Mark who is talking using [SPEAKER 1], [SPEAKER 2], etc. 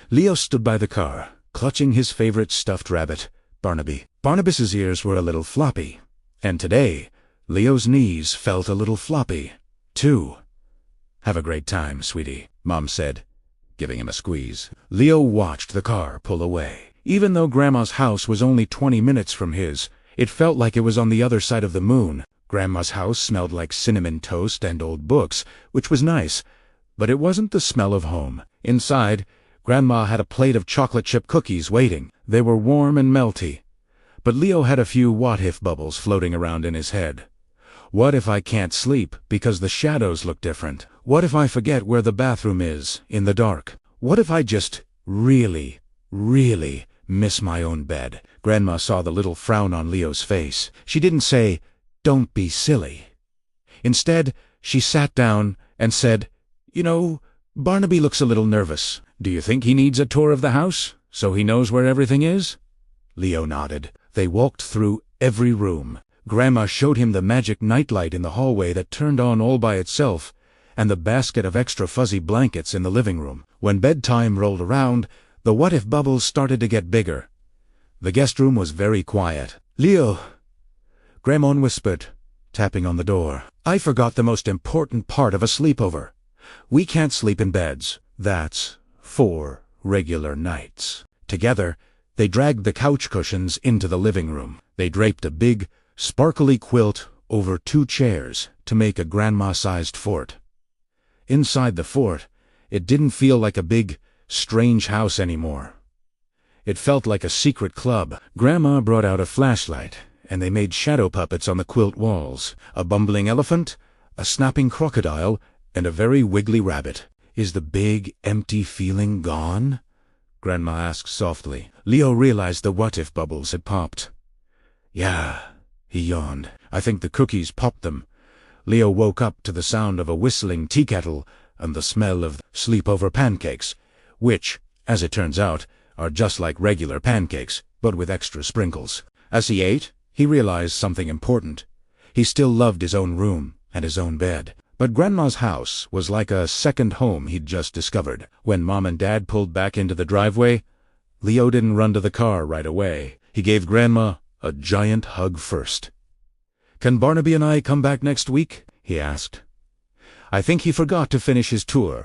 [SPEAKER 1] Leo stood by the car, clutching his favorite stuffed rabbit, Barnaby. Barnabas's ears were a little floppy, and today, Leo's knees felt a little floppy, too. "Have a great time, sweetie," Mom said, giving him a squeeze. Leo watched the car pull away. Even though Grandma's house was only 20 minutes from his, it felt like it was on the other side of the moon. Grandma's house smelled like cinnamon toast and old books, which was nice, but it wasn't the smell of home. Inside, Grandma had a plate of chocolate chip cookies waiting. They were warm and melty. But Leo had a few what-if bubbles floating around in his head. What if I can't sleep because the shadows look different? What if I forget where the bathroom is in the dark? What if I just really, really miss my own bed? Grandma saw the little frown on Leo's face. She didn't say, "Don't be silly." Instead, she sat down and said, "You know, Barnaby looks a little nervous. Do you think he needs a tour of the house, so he knows where everything is?" Leo nodded. They walked through every room. Grandma showed him the magic nightlight in the hallway that turned on all by itself, and the basket of extra fuzzy blankets in the living room. When bedtime rolled around, the what-if bubbles started to get bigger. The guest room was very quiet. "Leo," Grandma whispered, tapping on the door. "I forgot the most important part of a sleepover. We can't sleep in beds. That's 4 regular nights." Together, they dragged the couch cushions into the living room. They draped a big, sparkly quilt over 2 chairs to make a grandma-sized fort. Inside the fort, it didn't feel like a big, strange house anymore. It felt like a secret club. Grandma brought out a flashlight, and they made shadow puppets on the quilt walls. A bumbling elephant, a snapping crocodile, and a very wiggly rabbit. "Is the big, empty feeling gone?" Grandma asked softly. Leo realized the what-if bubbles had popped. "Yeah," he yawned. "I think the cookies popped them." Leo woke up to the sound of a whistling tea kettle and the smell of sleepover pancakes, which, as it turns out, are just like regular pancakes, but with extra sprinkles. As he ate, he realized something important. He still loved his own room and his own bed. But Grandma's house was like a second home he'd just discovered. When Mom and Dad pulled back into the driveway, Leo didn't run to the car right away. He gave Grandma a giant hug first. "Can Barnaby and I come back next week?" he asked. "I think he forgot to finish his tour."